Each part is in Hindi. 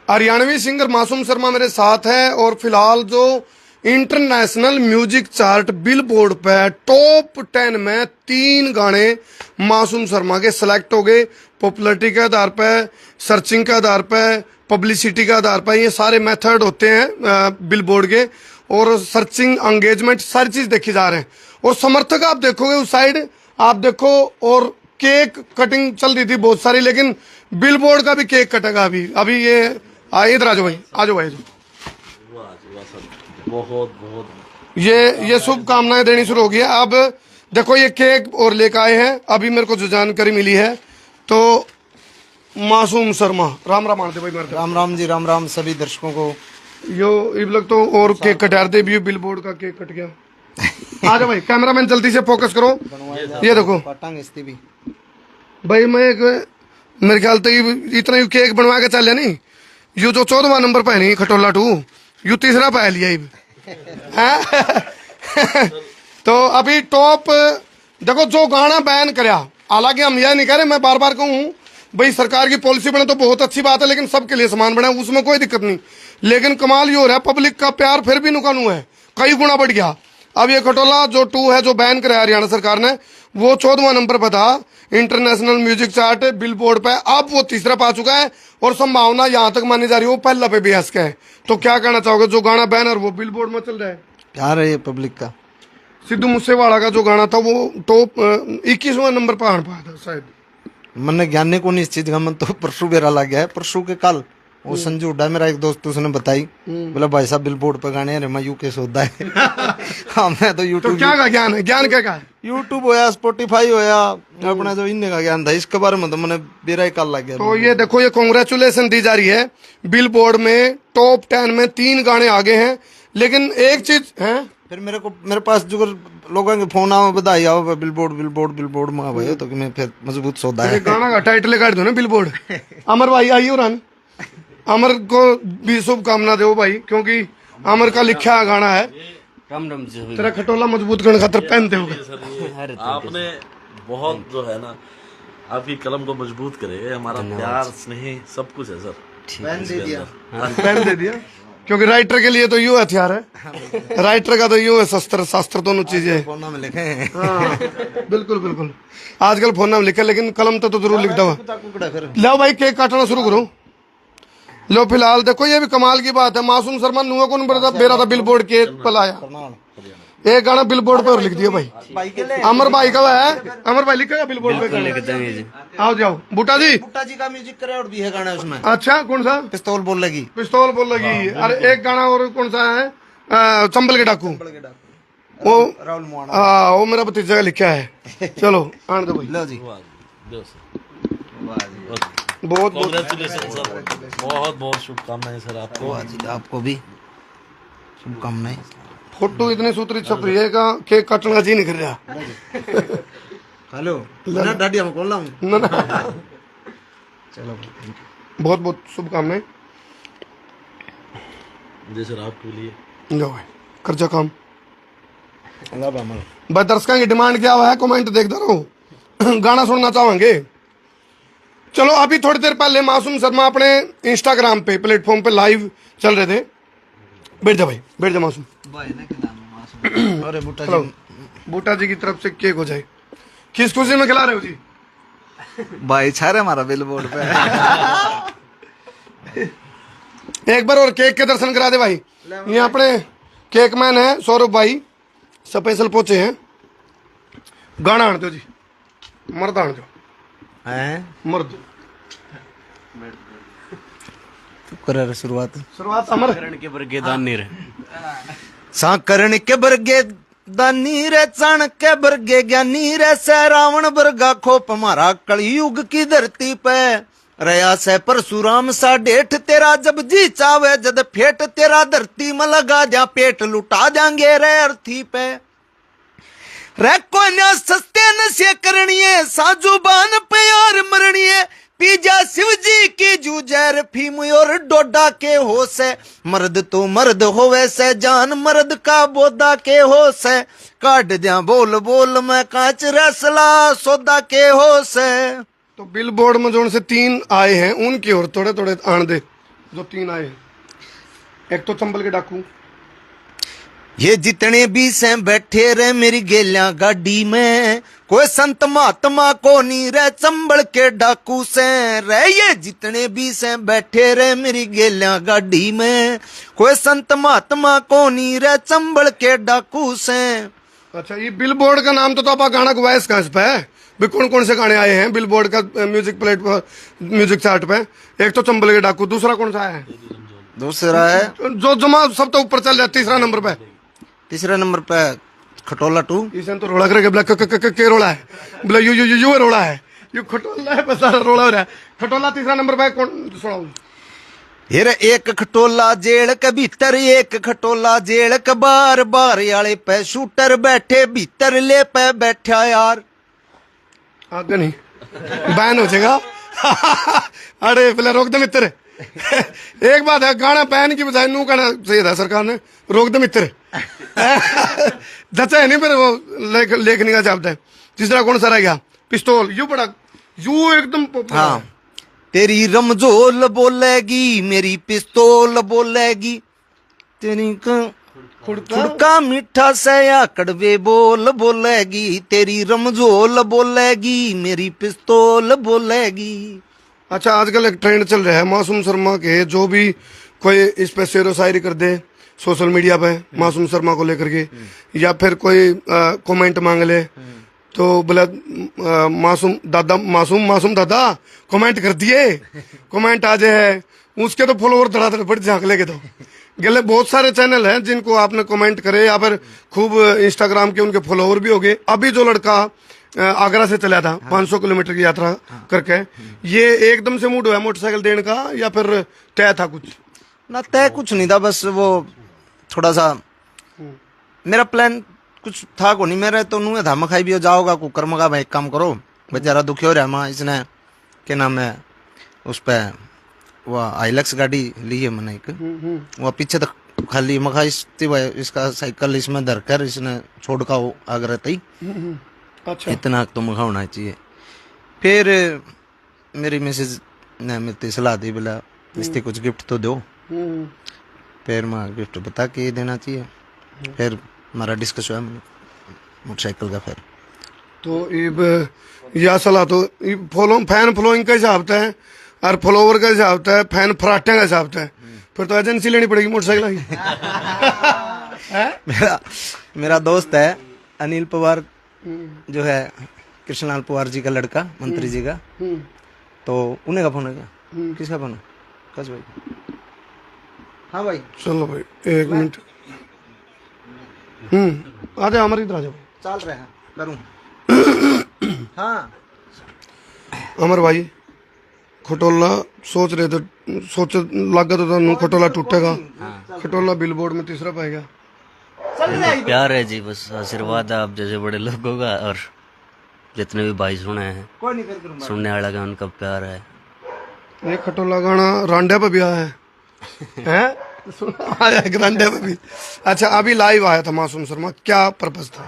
हरियाणवी सिंगर मासूम शर्मा मेरे साथ है और फिलहाल जो इंटरनेशनल म्यूजिक चार्ट बिलबोर्ड पे टॉप 10 में 3 गाने मासूम शर्मा के सिलेक्ट हो गए। पॉपुलरिटी के आधार पे, सर्चिंग के आधार पे, पब्लिसिटी के आधार पे, ये सारे मेथड होते हैं बिलबोर्ड के, और सर्चिंग, एंगेजमेंट, सारी चीज देखी जा रहे हैं। और समर्थक आप देखोगे उस साइड, आप देखो, और केक कटिंग चल रही थी बहुत सारी, लेकिन बिलबोर्ड का भी केक कटेगा अभी ये इधर आ जाओ भाई, आ जाओ भाई। बहुत बहुत ये शुभकामनाएं देनी शुरू हो गई है। अब देखो ये केक और लेकर आए हैं, अभी मेरे को जो जानकारी मिली है। तो मासूम शर्मा, राम राम आते भाई, राम राम जी, राम राम सभी दर्शकों को। यो इब लग तो और केक कटार दे भी, बिलबोर्ड का केक कट गया। आ जाओ भाई, कैमरामैन जल्दी से फोकस करो। ये देखो भी भाई, मैं एक मेरे ख्याल तो इतना यू केक बनवा के चल नहीं, यू जो 14वां नंबर पे नहीं खटोला 2, यू तीसरा पा लिया इब। तो अभी टॉप देखो जो गाना बैन कराया, हालांकि हम यह नहीं कह रहे, मैं बार बार कहूँ भाई सरकार की पॉलिसी बने तो बहुत अच्छी बात है, लेकिन सबके लिए समान बने, उसमें कोई दिक्कत नहीं। लेकिन कमाल ये हो रहा है, पब्लिक का प्यार फिर भी नुकानू है, कई गुना बढ़ गया। अब ये खटोला जो 2 है, जो बैन कराया हरियाणा सरकार ने, वो 14वां नंबर पर था इंटरनेशनल म्यूजिक चार्ट बिलबोर्ड पे, अब वो तीसरा पा चुका है, और संभावना यहाँ तक मानी जा रही है वो पहला पे बेहस का है। तो क्या कहना चाहोगे, जो गाना बैनर वो बिलबोर्ड में चल रहा है? प्यार है ये पब्लिक का। सिद्धू मूसेवाला का जो गाना था वो टॉप 21वां नंबर पर आन पाया था शायद। मन ज्ञानी को नहीं इस चीज का, मन तो परसों बेरा लग गया है। परसों के कल वो संजू हुड्डा मेरा एक दोस्त, उसने बताई, बोला भाई साहब बिलबोर्ड पे गाने अरे मैं यू के सौदा है। हाँ मैं तो यूट्यूब। तो क्या का ज्ञान है, ज्ञान क्या का है? यूट्यूब होया, स्पॉटिफाई होया, अपना जो इनने का ज्ञान था इसके बारे में तो मैंने बेरा ही कल लग गया। तो ये देखो, ये कांग्रेचुलेशन दी जा रही है, बिलबोर्ड में टॉप 10 में 3 गाने आगे हैं। लेकिन एक चीज है, फिर मेरे पास जो लोगों के फोन आओ, बधाई आओ, बिलबोर्ड बिलबोर्ड बिलबोर्ड में भाई, तो कि मैं फिर मजबूत सौदा है। गाना का टाइटल काट दो ना बिलबोर्ड। अमर भाई आइयो रन, अमर को भी शुभकामना दो भाई, क्योंकि अमर का लिखा गाना है। तेरा खटोला मजबूत करने खातर पहनते हो। आपने बहुत जो है ना, आपकी कलम को मजबूत करे, हमारा प्यार स्नेह सब कुछ है सर। पहन दे दिया, क्योंकि राइटर के लिए तो यू हथियार है, राइटर का तो यू है शस्त्र शास्त्र, दोनों चीजें फोन में लिखे हैं। हाँ, बिल्कुल बिल्कुल, आजकल फोन में लिखे, लेकिन कलम तो जरूर लिख दो। लो भाई केक काटना शुरू करो। लो फिलहाल देखो, ये भी कमाल की बात है, मासूम शर्मा नुआ को बेरा था बिलबोर्ड केक पलाया, एक गाना बिलबोर्ड पे और लिख दिया भाई। अमर भाई का है, अमर भाई लिखेगा बिलबोर्ड पे। आओ जाओ बूटा जी का म्यूजिक करे और भी है गाना उसमें। अच्छा कौन सा? पिस्तौल बोल लगी, पिस्तौल बोल लगी। अरे एक गाना और कौन सा है? चंबल के डाकू, वो राहुल मोहन, हाँ वो मेरा भतीजा का लिखा है। चलो आने दो भाई। लो जी, बहुत कांग्रेचुलेशन सर, बहुत बहुत शुभकामनाएं सर आपको। आपको भी शुभकामनाएं। फोटो इतनी सूत्री छप रही है का केक काटने का जी नहीं कर रहा। हेलो ना डाडी हम कौन लाऊं ना ना, चलो बहुत बहुत शुभकामनाएं। जी सर आपके लिए। लो भाई कर जा काम। अल्लाह भाई दर्शकों की डिमांड क्या हुआ है, कमेंट देखता रहो, गाना सुनना चाहेंगे। चलो अभी थोड़ी देर पहले मासूम शर्मा अपने इंस्टाग्राम पे प्लेटफॉर्म पे लाइव चल रहे थे। बैठ जा भाई, बैठ जा मासूम। अरे बूटा चलो जी, बूटा जी की तरफ से केक हो जाए। किस खुशी में खिला रहे हो जी? भाई छा रहे हमारा बिलबोर्ड पे। एक बार और केक के दर्शन करा दे भाई। ये अपने केक मैन है सौरभ भाई, स्पेशल पहुंचे हैं। गाना आन दो जी, मर्द आन दो, मर्द कर शुरुआत अमर करण के बरगे दानी रे साकरण के बरगे दानी रे, चण के बरगे ज्ञानी रे, से रावण बरगा खोप हमारा कलयुग की धरती पे रया से परशुराम सा डेठ तेरा, जब जी चावे जद फेट तेरा, धरती में लगा जा पेट लुटा जाएंगे रे अर्थी पे। रे कोन्या सस्ते नशे करनिए, साजूबान पे और मरनिए, पीजा शिव जी की जूजर फीम और डोडा के हो से, मर्द तो मर्द होवे से, जान मर्द का बोदा के हो से, काट दिया बोल बोल में कांच रसला सौदा के हो से। तो बिलबोर्ड में जोन से 3 आए हैं उनकी और थोड़े थोड़े आन दे। जो 3 आए, एक तो चंबल के डाकू, ये जितने भी से बैठे रहे मेरी गेलियां गाड़ी में, कोई संत महात्मा को नहीं रहे चंबल के डाकू से रहे। ये जितने भी से बैठे रहे मेरी गेलियां गाड़ी में, कोई संत महात्मा को नहीं रहे चंबल के डाकू से। अच्छा, ये बिलबोर्ड का नाम तो आप गाना गवाया इसका इस पे भी कौन कौन से गाने आए हैं बिलबोर्ड का म्यूजिक प्लेट पर, म्यूजिक चार्ट पे? एक तो चंबल के डाकू, दूसरा कौन सा है? दूसरा है जो जमा सब तो ऊपर चल जाए, तीसरा नंबर पे, तीसरा नंबर पे खटोला 2। इसे तो रोड़ा करके बोला के रोड़ा है, बोला यू रोड़ा है, यू खटोला है, बस सारा रोड़ा हो रहा है। खटोला तीसरा नंबर पे कौन सुनाऊं? फिर एक खटोला जेल के भीतर, एक खटोला जेल के बार, बार आले पे शूटर बैठे भीतर ले पे बैठा यार। आगे नहीं बैन हो जाएगा। अरे पहले रोक दे मित्र। एक बात है, गाना बैन की बजाय नू कहना चाहिए था सरकार ने, रोक दे मित्र। जचा है नहीं फिर वो लेखनी का शब्द है। तीसरा कौन सा रह गया? पिस्तौल। यू बड़ा यू एकदम हाँ, तेरी रमजोल बोलेगी मेरी पिस्तौल बोलेगी, तेरी खुड़का मीठा से या कड़वे बोल बोलेगी, तेरी रमजोल बोलेगी मेरी पिस्तौल बोलेगी। अच्छा, आजकल एक ट्रेंड चल रहा है मासूम शर्मा के, जो भी कोई इस पे शेरो शायरी कर दे सोशल मीडिया पे मासूम शर्मा को लेकर के, या फिर कोई कमेंट मांग ले तो बोला मासूम दादा कमेंट कर दिए, कमेंट आ जाए, उसके तो फॉलोवर धड़ाधड़ बढ़ झांक लेके। तो गले बहुत सारे चैनल हैं जिनको आपने कमेंट करे, या फिर खूब इंस्टाग्राम के उनके फॉलोवर भी हो गए। अभी जो लड़का आगरा से चला था 500 किलोमीटर की यात्रा करके, ये एकदम से मूड हुआ मोटरसाइकिल देने का या फिर तय था कुछ? ना तय कुछ नहीं था, बस वो थोड़ा सा मेरा प्लान कुछ था को नहीं। मेरे तो नूहे था मखाई भी हो जाओगा कुकर मगा भाई, एक काम करो बेचारा दुखी हो रहा है माँ, इसने क्या नाम है उस पर वो आइलक्स गाड़ी ली है मैंने एक, वो पीछे तक खाली मखा इसका साइकिल इसमें धरकर इसने छोड़ का वो आगरा तई। अच्छा, इतना तो मखा होना चाहिए। फिर मेरी मिसेज ने मेरी सलाह दी, बोला इससे कुछ गिफ्ट तो दो। फिर मैं गिफ्ट बता के देना चाहिए। फिर हमारा डिस्कस हुआ मोटरसाइकिल का। फिर तो यह सलाह तो फैन फॉलोइंग का हिसाब है और फॉलोवर का हिसाब है, फैन फराटे का हिसाब है, फिर तो एजेंसी लेनी पड़ेगी मोटरसाइकिल की। मेरा दोस्त है अनिल पवार, जो है कृष्णलाल पवार जी का लड़का, मंत्री जी का, तो उन्हें का फोन है क्या? किसका फोन है? कस भाई? हाँ भाई, चलो भाई 1 मिनट। आ जाओ, हमारे इधर आ जाओ। चल रहे हैं करूं। हाँ अमर भाई, खटोला सोच रहे थे, सोच लगा तो खटोला टूटेगा। खटोला बिलबोर्ड में तीसरा पाएगा। प्यार है जी, बस आशीर्वाद है आप जैसे बड़े लोगों का, और जितने भी भाई सुने हैं सुनने वाला का उनका प्यार है। ये खटोला गाना रांडे पे भी आया है, हैं? आया है रांडे पे भी। अच्छा, अभी लाइव आया था मासूम शर्मा, क्या पर्पस था?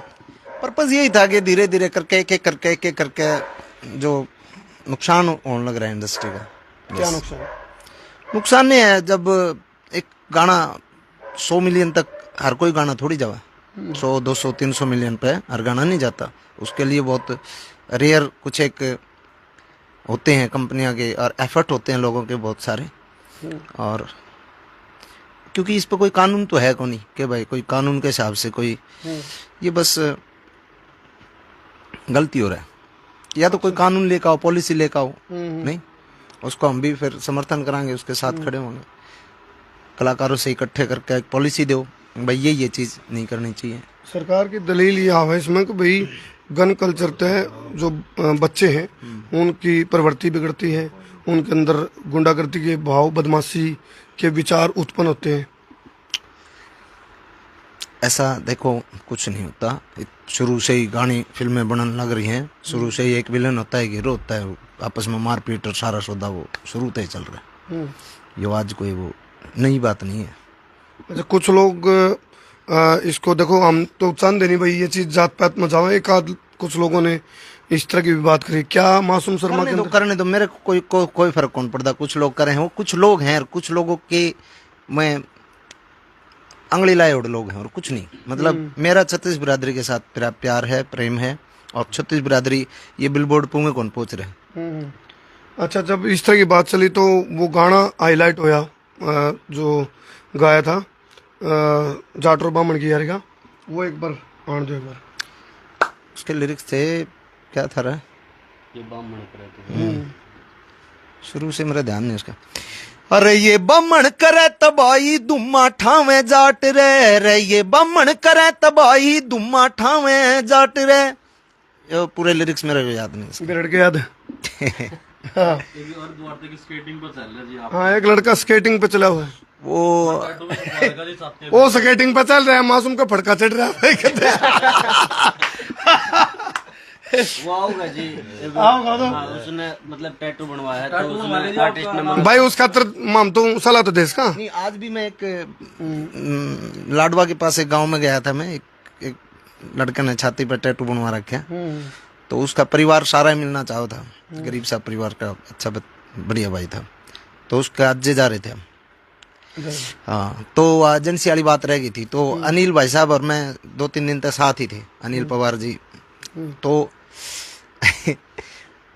पर्पस यही था कि धीरे धीरे करके एक एक करके जो नुकसान होने लग रहा है इंडस्ट्री का। क्या नुकसान? नुकसान नहीं है, जब एक गाना 100 मिलियन तक हर कोई गाना थोड़ी जावा, 100 200 300 मिलियन पे हर गाना नहीं जाता। उसके लिए बहुत रेयर कुछ एक होते हैं कंपनियां के, और एफर्ट होते हैं लोगों के बहुत सारे। और क्योंकि इस पर कोई कानून तो है को नहीं कि भाई कोई कानून के हिसाब से कोई, ये बस गलती हो रहा है। या तो कोई कानून लेकर आओ, पॉलिसी लेकर आओ, नहीं उसको हम भी फिर समर्थन कराएंगे, उसके साथ खड़े होंगे। कलाकारों से इकट्ठे करके एक पॉलिसी दो भाई ये चीज नहीं करनी चाहिए। सरकार की दलील ये है इसमें कि भाई गन कल्चर तय जो बच्चे हैं उनकी प्रवृत्ति बिगड़ती है, उनके अंदर गुंडागर्दी के भाव, बदमाशी के विचार उत्पन्न होते हैं। ऐसा देखो कुछ नहीं होता। शुरू से ही गानी फिल्में बनने लग रही हैं, शुरू से ही एक विलन होता है, हीरो होता है, आपस में मारपीट और सारा सौदा वो शुरू से ही चल रहा है। ये आज कोई वो नई बात नहीं है। अच्छा, कुछ लोग इसको देखो, हम तो चाहते नहीं भाई ये चीज़ जात पात में जाओ। एक आध कुछ लोगों ने इस तरह की भी बात करी, क्या मासूम शर्मा के अंदर? करने दो, मेरे को कोई फर्क कौन पड़ता। कुछ लोग करे हैं, वो कुछ लोग हैं, और कुछ लोगों के मैं अंगली लाए उड़ लोग हैं, और कुछ नहीं। मतलब मेरा छत्तीस बिरादरी के साथ प्यार है, प्रेम है, और छत्तीस बिरादरी ये बिलबोर्ड पे कौन पहुंच रहे। अच्छा, जब इस तरह की बात चली तो वो गाना हाईलाइट होया जो गाया था जाट और बामन की यारी का, वो एक बार आन दो एक बार। उसके लिरिक्स थे, क्या था रहा, ये बामण करे शुरू से मेरा ध्यान नहीं उसका। अरे ये बामण करे तबाही दुम्मा ठावे जाट रे ये बामण करे तबाही दुम्मा ठावे जाट रे। ये पूरे लिरिक्स मेरे याद नहीं इसके। बिरड़ के याद है। हाँ। स्केटिंग पर चल रहा जी आप। हाँ, एक लड़का स्केटिंग पे चला हुआ है, वो वो स्केटिंग पे चल रहा है, मासूम का फड़का चढ़ रहा है। वो आऊंगा जी। आओगा तो। हाँ, उसने मतलब टैटू बनवाया है, तो उसमें आर्टिस्ट ने भाई उसका माम तो सलाह तो देश का। नहीं, आज भी मैं एक लाडवा के पास एक गांव में गया था मैं, एक लड़के ने छाती पर टैटू बनवा रखे, तो उसका परिवार सारा ही मिलना चाहो था, गरीब सा परिवार का, अच्छा बढ़िया भाई था, तो उसका अज्जे जा रहे थे हम। हाँ, तो एजेंसी वाली बात रह गई थी, तो अनिल भाई साहब और मैं 2-3 दिन तक साथ ही थे, अनिल पवार जी। तो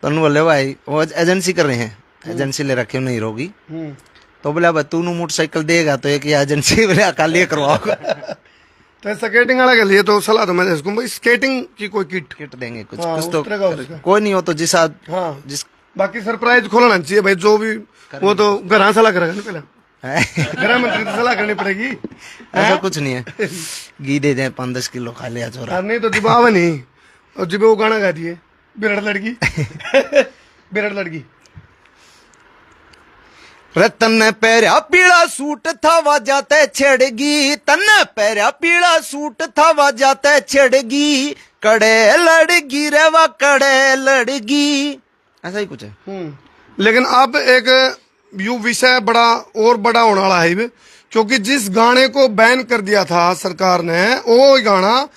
तनु बोले भाई वो एजेंसी कर रहे हैं, एजेंसी ले रखे नहीं रोगी, तो बोला भाई तू मोटरसाइकिल देगा तो एक एजेंसी बोले अकाली करवाओगा। तो स्केटिंग वाला के लिए तो सलाह तो मैं इसको भाई स्केटिंग की कोई किट किट देंगे कुछ हाँ, कुछ उस तो तरह का उसका। कोई नहीं हो तो जिस हाँ। जिस बाकी सरप्राइज खोलना चाहिए भाई, जो भी वो तो घर सलाह करेगा ना, पहले गृह मंत्री से सलाह करनी पड़ेगी। ऐसा कुछ नहीं है, घी दे दें 5-10 किलो खा लिया छोरा। और नहीं तो जिबाव नहीं, और जिबे वो गाना गा दिए बिरड़ लड़की। बिरड़ लड़की तन्ने पैरा पीला सूट था वजाते छेड़गी, तन्ने पैरा पीला सूट था वजाते छेड़गी, कड़े लड़गी रे वा कड़े लड़गी, ऐसा ही कुछ है। लेकिन अब एक यू विषय बड़ा और बड़ा होने वाला है, क्योंकि जिस गाने को बैन कर दिया था सरकार ने, वो गाना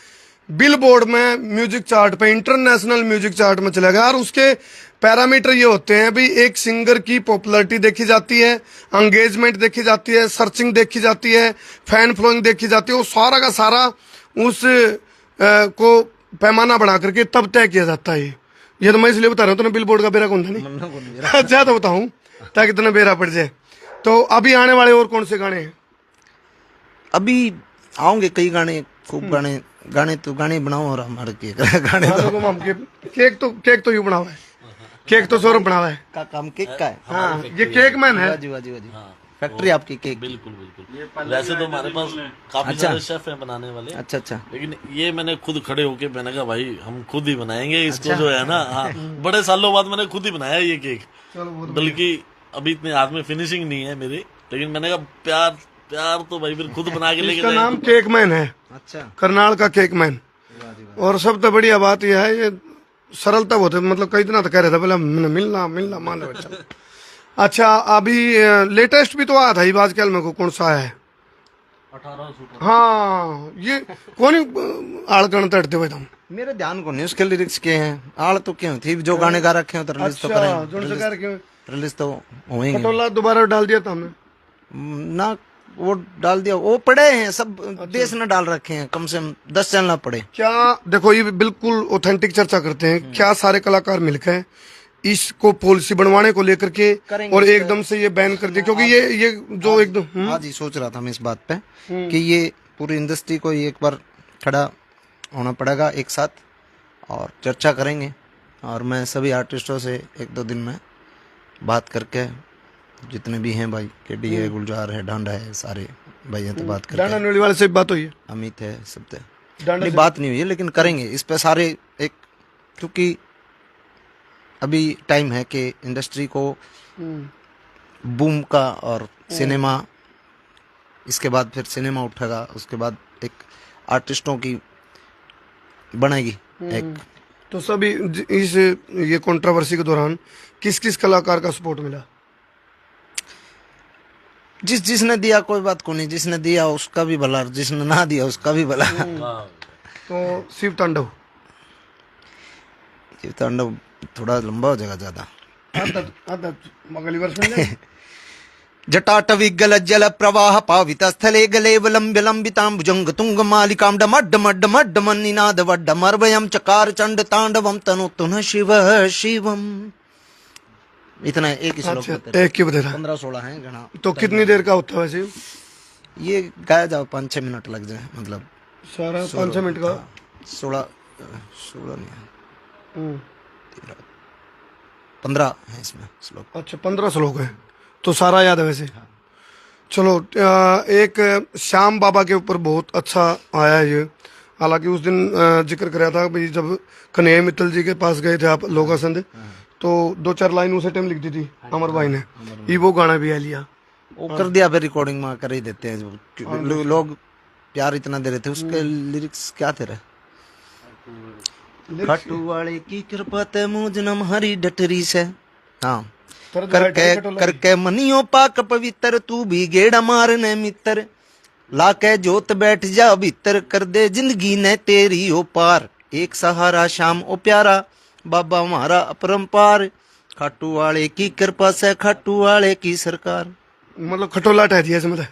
बिलबोर्ड में म्यूजिक चार्ट पे, इंटरनेशनल म्यूजिक चार्ट में चलेगा। और उसके पैरामीटर ये होते हैं भी, एक सिंगर की पॉपुलैरिटी देखी जाती है, एंगेजमेंट देखी जाती है, सर्चिंग देखी जाती है, फैन फॉलोइंग देखी जाती है, वो सारा का सारा उस को पैमाना बना करके तब तय किया जाता है। ये तो मैं इसलिए बता रहा हूँ, तो बिलबोर्ड का बेरा कौन था नहीं। अच्छा, तो बताऊं ताकि तुम्हें बेरा पड़ जाए। तो अभी आने वाले और कौन से गाने हैं? अभी आओगे कई गाने, खूब गाने तो गाने बनाओ और हमारे गाने केक तो यू बनावा है, केक तो सौरभ बनावा है का काम केक का है। हाँ, ये केक मैन है। वाजी वाजी वाजी, फैक्ट्री आपकी केक। बिल्कुल बिल्कुल। वैसे तो हमारे पास काफी सारे शेफ हैं बनाने वाले। अच्छा अच्छा। लेकिन ये मैंने खुद खड़े होके मैंने कहा भाई हम खुद ही बनाएंगे इसको, जो है ना। हाँ, बड़े सालों बाद मैंने खुद ही बनाया ये केक, बल्कि अभी इतने हाथ में फिनिशिंग नहीं है मेरी, लेकिन मैंने कहा प्यार तो भाई फिर खुद बना के लेके इसका नाम केक मैन है। अच्छा, करनाल का केक मैन। और सबसे बढ़िया बात यह है, ये सरलता बहुत है, मतलब कई दिन तो कह रहे थे पहले मिलना मान लो बच्चा। अच्छा, अभी लेटेस्ट भी तो आया था आजकल में को, कौन सा है? 18 हाँ, ये कौन आड़ गण तटते हुए तुम? मेरे ध्यान को नहीं उसके लिरिक्स के हैं, आड़ तो क्यों थी, जो गाने गा रखे हो तो रिलीज तो करें, रिलीज तो होंगे। पटोला दोबारा डाल दिया था हमने ना, वो डाल दिया, वो पड़े हैं सब। देश ने डाल रखे हैं, कम से कम 10 चैनल पड़े। क्या देखो, ये बिल्कुल ऑथेंटिक चर्चा करते हैं, क्या सारे कलाकार मिलकर इसको पॉलिसी बनवाने को लेकर के और एकदम से ये बैन कर दिया, क्योंकि ये जो एकदम आज ही सोच रहा था मैं इस बात पे कि ये पूरी इंडस्ट्री को एक बार खड़ा होना पड़ेगा एक साथ, और चर्चा करेंगे। और मैं सभी आर्टिस्टों से 1-2 दिन में बात करके, जितने भी हैं भाई, केडी है, गुलजार है, डांडा है, सारे भाइयों से बात करके, डांडा वाले से बात हुई है, अमित है, सब नहीं बात नहीं हुई है, लेकिन करेंगे इस पे सारे एक, क्योंकि अभी टाइम है कि इंडस्ट्री को बूम का, और सिनेमा, इसके बाद फिर सिनेमा उठेगा, उसके बाद एक आर्टिस्टों की बनेगी एक। तो सभी इस ये कंट्रोवर्सी के दौरान किस किस कलाकार का सपोर्ट मिला? जिसने दिया कोई बात को नहीं, जिसने दिया उसका भी भला, जिसने ना दिया उसका भी भला। तो शिव तांडव शिव तांडव थोड़ा लंबा हो जाएगा ज्यादा। आधा अगली बार सुन ले। जटाटविगल जल प्रवाह पावित स्थले गले लंबितांबुजंग तुंग मालिकां डमड्डमड्डमन्निनाद वड्डमर्वयं चकार चंड तांडवम तनुतुन शिव शिवम। इतना एक ही श्लोक अच्छा, होता है। एक की बता 15-16 है गणा। तो कितनी देर का होता है वैसे ये गाया जाओ 5-6 मिनट लग जाए, मतलब सारा 5-6 मिनट का? 16 नहीं है, हम्म, 15 है इसमें श्लोक। अच्छा 15 श्लोक है तो सारा याद है वैसे। चलो एक श्याम बाबा के ऊपर बहुत अच्छा आया है ये। हालांकि उस दिन जिक्र कराया था भाई जब कन्हैया मित्तल जी के पास गए थे आप लोकासंद, तो 2-4 लाइन उसे टाइम लिख दी थी अमर भाई ने, ये वो गाना भी आ लिया। वो कर दिया, फिर रिकॉर्डिंग में कर ही देते हैं लोग, प्यार इतना दे रहे थे। उसके लिरिक्स क्या थे? खाटू वाले की कृपा ते मुझ नम हरी डटरी से, हाँ करके मनियो पाक पवित्र, तू भी गेड़ा मारने मित्र, लाके जोत बैठ जा भीतर, कर दे जिंदगी ने तेरी ओ पार, एक सहारा शाम ओ प्यारा बाबा हमारा अपरंपार, खाटू वाले की कृपा से खाटू वाले की सरकार। मतलब खटोला टह दिया इसमें खाटू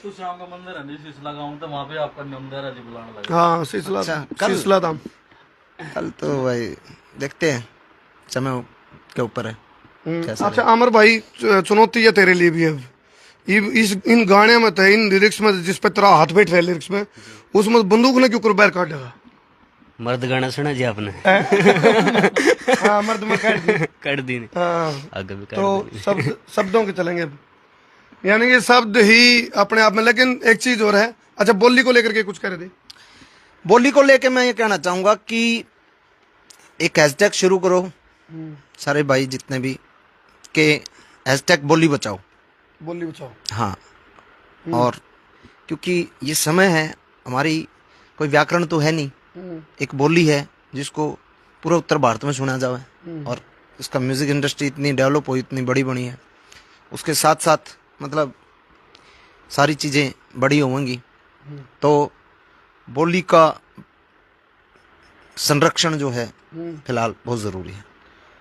श्याम का मंदिर है सिसला गांव, तो वहाँ पे आपका मंदिर है जी, बुलाने लगे। हाँ सिसला, सिसला धाम। कल तो भाई देखते हैं, समय के ऊपर है कैसा अच्छा अमर भाई, चुनौती है तेरे लिए भी अब इन गाने में थे, इन लिरिक्स में जिस पे तेरा हाथ बैठ रहा है लिरिक्स में, उसमें बंदूक ने क्यों कर बैर काट देगा? मर्द गाना सुना जी आपने? हाँ मर्द में काट दी। कर दी नहीं। हाँ आगे भी तो शब्दों के चलेंगे, यानी कि शब्द ही अपने आप में। लेकिन एक चीज और है, अच्छा बोली को लेकर के कुछ कह रहे थे? बोली को लेके मैं ये कहना चाहूंगा कि एक हैशटैग शुरू करो सारे भाई जितने भी, के हैशटैग बोली बचाओ, बोली बचाओ। हाँ, और क्योंकि ये समय है, हमारी कोई व्याकरण तो है नहीं, एक बोली है जिसको पूरा उत्तर भारत में सुना जाए, और इसका म्यूजिक इंडस्ट्री इतनी डेवलप हुई, इतनी बड़ी बनी है, उसके साथ साथ मतलब सारी चीज़ें बड़ी होंगी, तो बोली का संरक्षण जो है फिलहाल बहुत ज़रूरी है।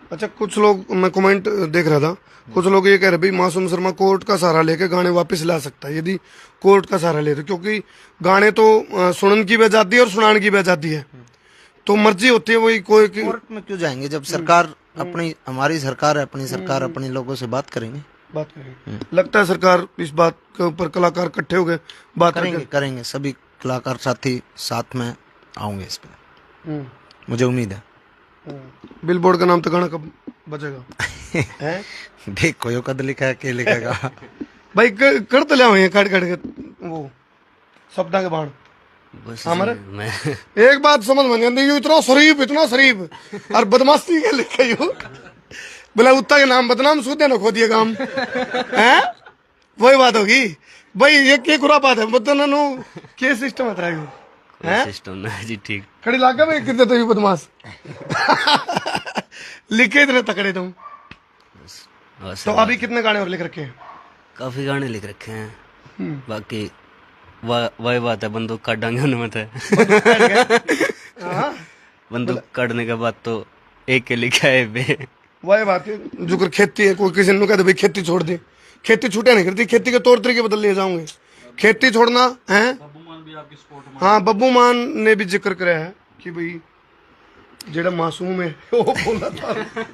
अच्छा कुछ लोग, मैं कमेंट देख रहा था, कुछ लोग ये कह रहे भाई मासूम शर्मा कोर्ट का सहारा लेके गाने वापस ला सकता है यदि कोर्ट का सहारा लेते, क्योंकि गाने तो सुनन की भी आजादी है और सुनाने की भी आजादी है, तो मर्जी होती है वही। कोई कोर्ट में क्यों जाएंगे जब सरकार अपनी, हमारी सरकार है, अपनी सरकार अपने लोगों से बात करेंगे। बात करेंगे, लगता है सरकार इस बात के ऊपर कलाकार इकट्ठे हो गए बात करेंगे सभी कलाकार साथी साथ में आऊंगे इस पे, मुझे उम्मीद है। बिलबोर्ड का नाम तो गाना कब बजेगा? हैं? देखो यो कद लिखा है, के लिखेगा भाई कर तो ले काट काट के वो शब्दा के बाण बस हमारे मैं एक बात समझ में नहीं आती, यू इतना शरीफ और बदमाशी के लिखे यू बोला उत्ता के नाम बदनाम सूदे न खो दिए काम हैं, वही बात होगी भाई। ये क्या खुरा बात है बदन के सिस्टम है तेरा सिस्टम ना जी, ठीक खड़ी लागा भाई कितने तो बदमाश लिखे इतने तकड़े तुम। बस तो अभी कितने गाने और लिख रखे हैं? काफी गाने लिख रखे हैं, बाकी वही बात है, बंदूक काट डांगे उनमें थे। बंदूक काटने के बाद तो एक के लिखा है बे, वही बात है जो कर खेती है, कोई किसी ने कहते भाई खेती छोड़ दे, खेती छूटे नहीं करती, खेती के तौर तरीके बदल ले जाऊंगे, खेती छोड़ना है। हाँ बब्बू मान ने भी जिक्र कराया है कि भाई जेड़ा मासूम है वो बोला था।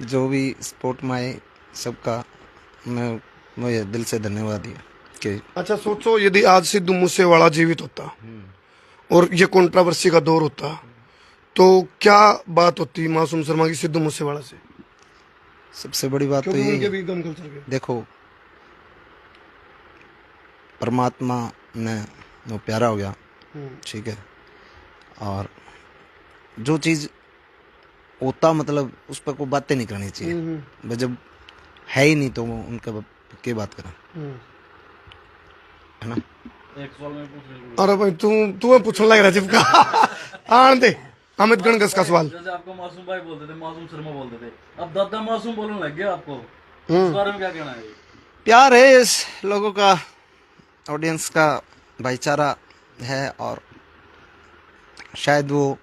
जो भी स्पोर्ट में आए सबका मैं दिल से धन्यवाद दिया कि। अच्छा सोचो यदि आज सिद्धू मूसेवाला जीवित होता और ये कंट्रोवर्सी का दौर होता, तो क्या बात होती मासूम शर्मा की सिद्धू मूसेवाला से? सबसे बड़ी बात तो उनके ये भी गन कल्चर के देखो, परमात्मा ने वो प्यारा हो गया, ठीक है, और जो चीज होता मतलब उस पर कोई बातें नहीं करनी चाहिए, बस जब है ही नहीं तो वो उनका के बात करें, है ना। अरे भाई तू पूछने लग रहा चिपका आन दे अमित गणगस का सवाल। जैसे आपको मासूम भाई बोलते थे, मासूम शर्मा बोलते थे, अब दादा मासूम बोलने लग गया, आपको इस बारे में क्या कहना है? प्यार है इस लोगों का, ऑडियंस का भाईचारा है, और शायद वो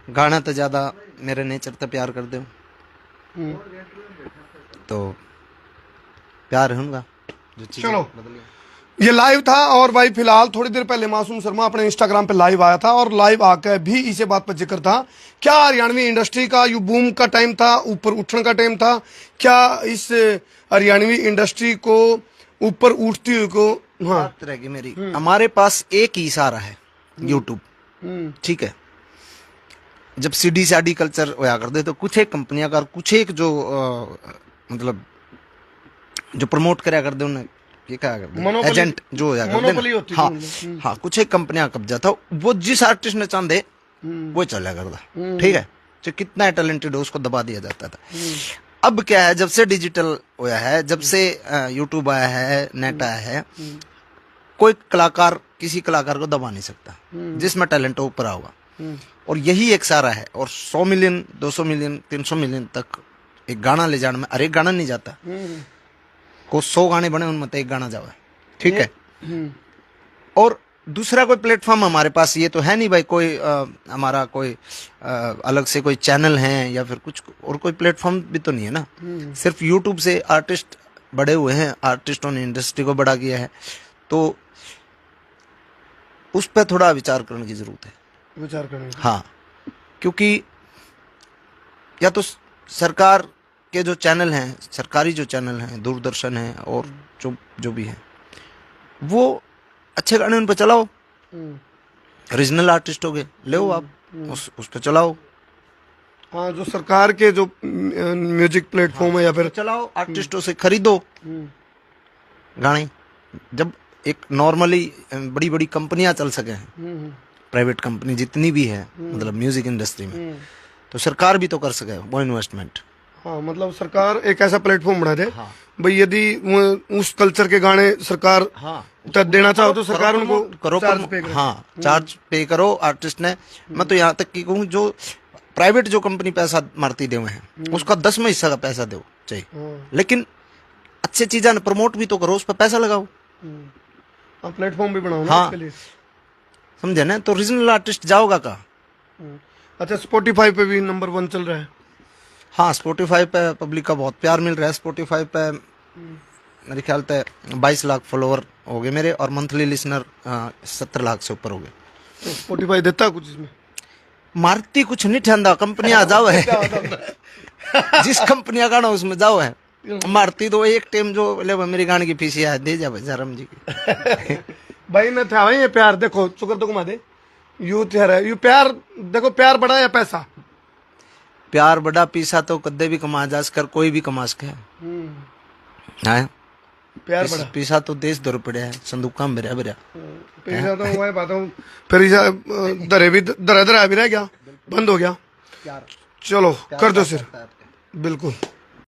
गाना तो ज्यादा मेरे नेचर तो प्यार कर दो, तो प्यार है उनका जो चीज़ें चलो बदली। ये लाइव था। और भाई फिलहाल थोड़ी देर पहले मासूम शर्मा अपने इंस्टाग्राम पे लाइव आया था और लाइव आकर भी इसी बात पर जिक्र था, क्या हरियाणवी इंडस्ट्री का यू बूम का टाइम था, ऊपर उठने का टाइम था, क्या इस हरियाणवी इंडस्ट्री को ऊपर उठती हुई को। हाँ बात रहेगी मेरी, हमारे पास एक ही सहारा है, यूट्यूब, ठीक है। जब सीडी साडी कल्चर होया करते तो कुछ एक कंपनियां का, कुछ एक जो मतलब जो प्रमोट करया करते उन्हें ये क्या करते, Monopoly- एजेंट जो होया करते Monopoly ना, होती थी हाँ उनमें। हाँ, कुछ एक कंपनियां का कब्जा था, वो जिस आर्टिस्ट ने चांदे वो चला करता, ठीक है। जो कितना टैलेंटेड हो उसको दबा दिया जाता था। अब क्या है, जब से डिजिटल होया है, जब से यूट्यूब आया है, नेट आया है, कोई कलाकार किसी कलाकार को दबा नहीं सकता, जिसमें टैलेंट हो ऊपर आऊगा। और यही एक सारा है। और 100 मिलियन 200 मिलियन 300 मिलियन तक एक गाना ले जाने में, अरे एक गाना नहीं जाता, को 100 गाने बने उनमें तो एक गाना जावे, ठीक है। और दूसरा कोई प्लेटफॉर्म हमारे पास ये तो है नहीं भाई, कोई हमारा कोई अलग से कोई चैनल है या फिर कुछ और कोई प्लेटफॉर्म भी तो नहीं है ना। सिर्फ यूट्यूब से आर्टिस्ट बड़े हुए हैं, आर्टिस्टों ने इंडस्ट्री को बड़ा किया है, तो उस पर थोड़ा विचार करने की जरूरत है, विचार करेंगे। हाँ। क्योंकि या तो सरकार के जो चैनल हैं, सरकारी जो चैनल हैं, दूरदर्शन है और जो भी है, वो अच्छे गाने उन पर चलाओ, रीजनल आर्टिस्ट हो गए, ले आप उस पर चलाओ। हाँ, जो सरकार के जो म्यूजिक प्लेटफॉर्म है या फिर चलाओ, आर्टिस्टों से खरीदो गाने। जब एक नॉर्मली बड़ी बड़ी कंपनियां चल सके हैं, प्राइवेट कंपनी जितनी भी है मतलब म्यूजिक इंडस्ट्री में, तो सरकार भी तो कर सके वो इन्वेस्टमेंट। हाँ, मतलब सरकार एक ऐसा प्लेटफॉर्म बना दे हाँ। भाई, यदि उस कल्चर के गाने सरकार हाँ देना चाहो तो सरकार उनको करो, चार्ज पे करे। हाँ चार्ज पे करो आर्टिस्ट ने। मैं तो यहाँ तक कि कहूँ, जो प्राइवेट जो कंपनी पैसा मारती दे हुए हैं उसका 10वां हिस्सा का पैसा दो चाहिए, लेकिन अच्छी चीजें प्रमोट भी तो करो, उस पर पैसा लगाओ। प्लेटफॉर्म भी बनाओ ना हाँ। उसके लिए। समझे ना, तो रीजनल आर्टिस्ट जाओगा का। अच्छा, स्पॉटिफाई पे भी नंबर 1 चल रहा है। हाँ, स्पॉटिफाई पे पब्लिक का बहुत प्यार मिल रहा है। स्पॉटिफाई पे मेरे ख्याल से 22 लाख फॉलोअर हो गए मेरे, और मंथली लिसनर 70 लाख से ऊपर हो गए। तो स्पॉटिफाई देता है कुछ इसमें? मारती कुछ नहीं ठंडा, कंपनियां जाओ है जिस कंपनियां गाना उसमें जाओ है, मारती तो एक टाइम जो ले मेरी गाने की फीस है दे जा जरम जी की। भाई मैं था भाई, ये प्यार देखो, शुक्र तो घुमा दे, यू है यू प्यार देखो, प्यार बड़ा या पैसा? प्यार बड़ा, पीसा तो कदे भी कमा जा कर, कोई भी कमा सके है। प्यार बड़ा, पीसा तो देश दर पड़े है, संदूका में भरिया पैसा तो मैं बात हूँ फिर दरे भी दरा भी रह गया, बंद हो गया। चलो कर दो सिर, बिल्कुल।